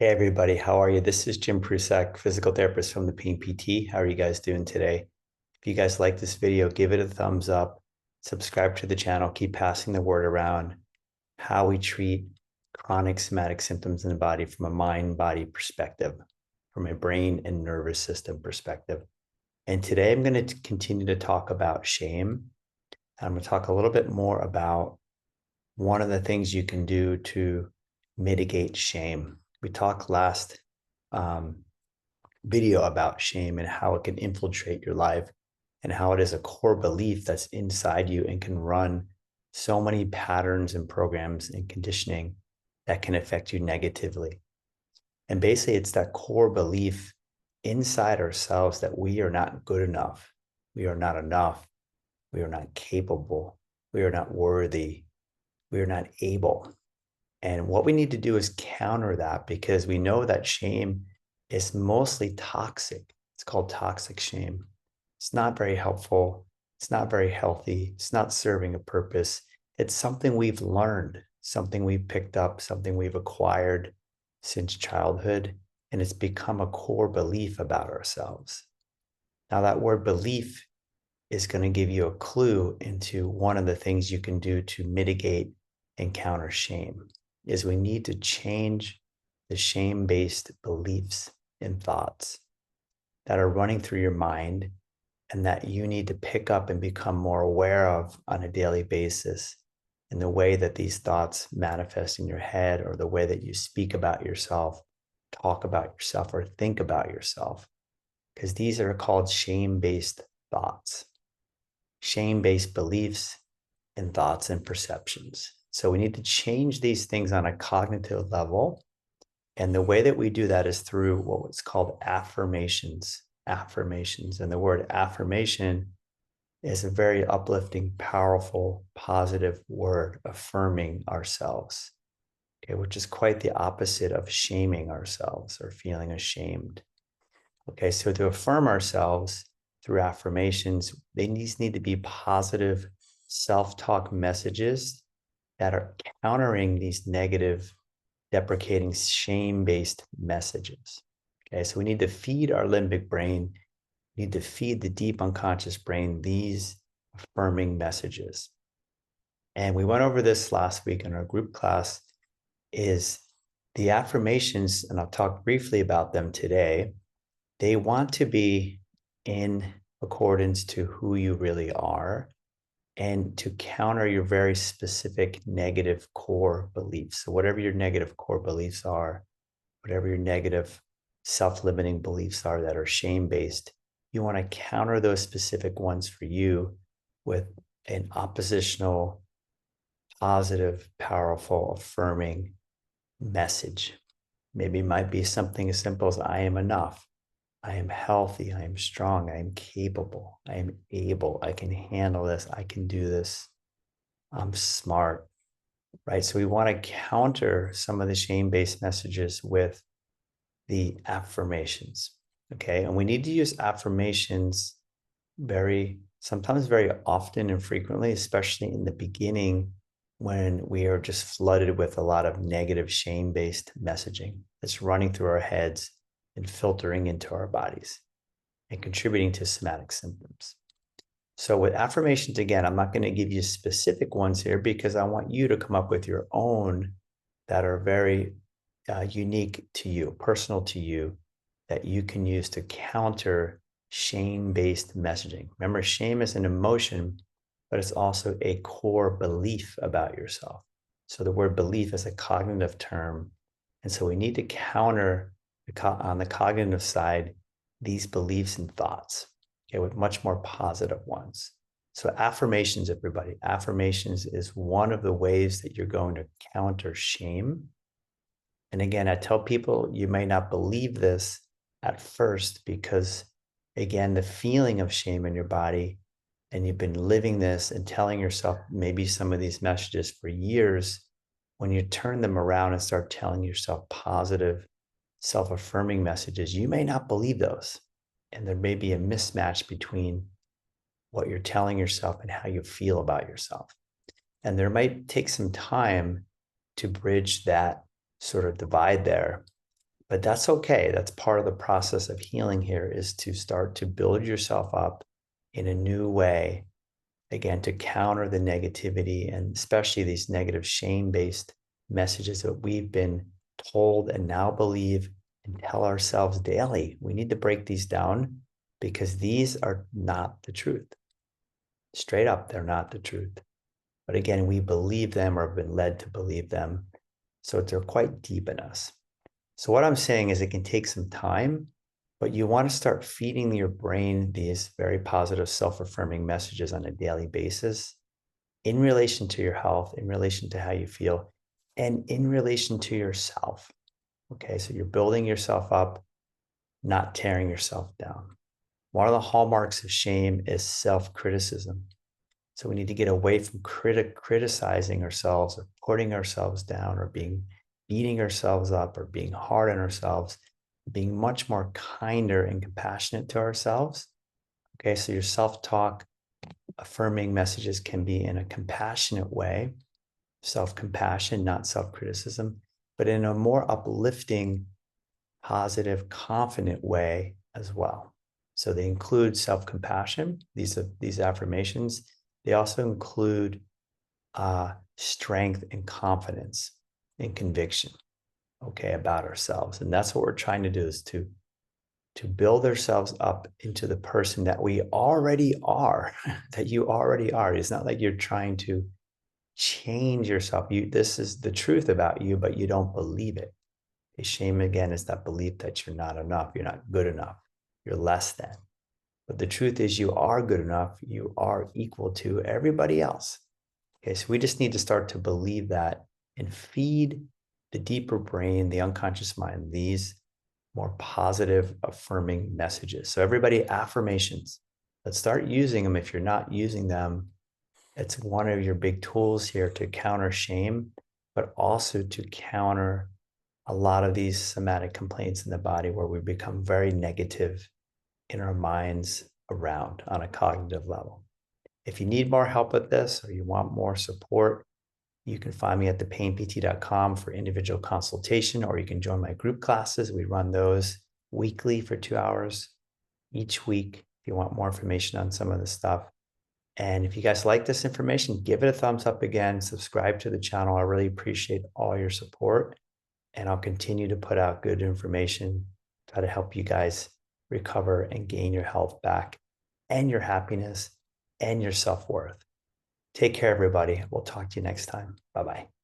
Hey everybody, how are you? This is Jim Prusak, physical therapist from the Pain PT. How are you guys doing today? If you guys like this video, give it a thumbs up, subscribe to the channel, keep passing the word around how we treat chronic somatic symptoms in the body from a mind-body perspective, from a brain and nervous system perspective. And today I'm going to continue to talk about shame. I'm going to talk a little bit more about one of the things you can do to mitigate shame. We talked last um, video about shame and how it can infiltrate your life and how it is a core belief that's inside you and can run so many patterns and programs and conditioning that can affect you negatively. And basically, it's that core belief inside ourselves that we are not good enough. We are not enough. We are not capable. We are not worthy. We are not able. And what we need to do is counter that because we know that shame is mostly toxic. It's called toxic shame. It's not very helpful. It's not very healthy. It's not serving a purpose. It's something we've learned, something we've picked up, something we've acquired since childhood, and it's become a core belief about ourselves. Now, that word belief is going to give you a clue into one of the things you can do to mitigate and counter shame is we need to change the shame-based beliefs and thoughts that are running through your mind and that you need to pick up and become more aware of on a daily basis in the way that these thoughts manifest in your head or the way that you speak about yourself, talk about yourself, or think about yourself. Because these are called shame-based thoughts, shame-based beliefs and thoughts and perceptions. So we need to change these things on a cognitive level. And the way that we do that is through what's called affirmations. Affirmations. And the word affirmation is a very uplifting, powerful, positive word, affirming ourselves, okay, which is quite the opposite of shaming ourselves or feeling ashamed. Okay, so to affirm ourselves through affirmations, these need to be positive self-talk messages that are countering these negative, deprecating, shame-based messages. Okay, so we need to feed our limbic brain, we need to feed the deep unconscious brain these affirming messages. And we went over this last week in our group class, is the affirmations, and I'll talk briefly about them today. They want to be in accordance to who you really are and to counter your very specific negative core beliefs. So whatever your negative core beliefs are, whatever your negative self-limiting beliefs are that are shame-based, you want to counter those specific ones for you with an oppositional, positive, powerful, affirming message. Maybe it might be something as simple as I am enough. I am healthy. I am strong. I am capable. I am able. I can handle this. I can do this. I'm smart, right? So we want to counter some of the shame-based messages with the affirmations, okay? And we need to use affirmations sometimes very often and frequently, especially in the beginning when we are just flooded with a lot of negative shame-based messaging that's running through our heads and filtering into our bodies and contributing to somatic symptoms. So with affirmations, again, I'm not going to give you specific ones here because I want you to come up with your own that are very unique to you, personal to you, that you can use to counter shame-based messaging. Remember, shame is an emotion, but it's also a core belief about yourself. So the word belief is a cognitive term. And so we need to counter on the cognitive side these beliefs and thoughts, okay, with much more positive ones. So affirmations, everybody, affirmations is one of the ways that you're going to counter shame. And again, I tell people you may not believe this at first because, again, the feeling of shame in your body, and you've been living this and telling yourself maybe some of these messages for years, when you turn them around and start telling yourself positive, self-affirming messages, you may not believe those. And there may be a mismatch between what you're telling yourself and how you feel about yourself. And there might take some time to bridge that sort of divide there. But that's okay. That's part of the process of healing here, is to start to build yourself up in a new way, again, to counter the negativity and especially these negative shame-based messages that we've been told and now believe and tell ourselves daily. We need to break these down because these are not the truth. Straight up, they're not the truth. But again, we believe them or have been led to believe them. So they're quite deep in us. So what I'm saying is it can take some time, but you want to start feeding your brain these very positive self-affirming messages on a daily basis in relation to your health, in relation to how you feel, and in relation to yourself. Okay, so you're building yourself up, not tearing yourself down. One of the hallmarks of shame is self-criticism. So we need to get away from criticizing ourselves or putting ourselves down or beating ourselves up or being hard on ourselves, being much more kinder and compassionate to ourselves. Okay, so your self-talk, affirming messages can be in a compassionate way, self-compassion, not self-criticism, but in a more uplifting, positive, confident way as well. So they include self-compassion, these affirmations. They also include strength and confidence and conviction, okay, about ourselves. And that's what we're trying to do, is to build ourselves up into the person that we already are, that you already are. It's not like you're trying to change yourself. This is the truth about you, but you don't believe it. A shame, again, is that belief that you're not enough, you're not good enough, you're less than. But the truth is you are good enough, you are equal to everybody else. Okay, so we just need to start to believe that and feed the deeper brain, the unconscious mind, these more positive, affirming messages. So everybody, affirmations. Let's start using them. If you're not using them, it's one of your big tools here to counter shame, but also to counter a lot of these somatic complaints in the body where we become very negative in our minds around on a cognitive level. If you need more help with this or you want more support, you can find me at thepainpt.com for individual consultation, or you can join my group classes. We run those weekly for 2 hours each week if you want more information on some of this stuff. And if you guys like this information, give it a thumbs up again, subscribe to the channel. I really appreciate all your support, and I'll continue to put out good information, try to help you guys recover and gain your health back and your happiness and your self-worth. Take care, everybody. We'll talk to you next time. Bye-bye.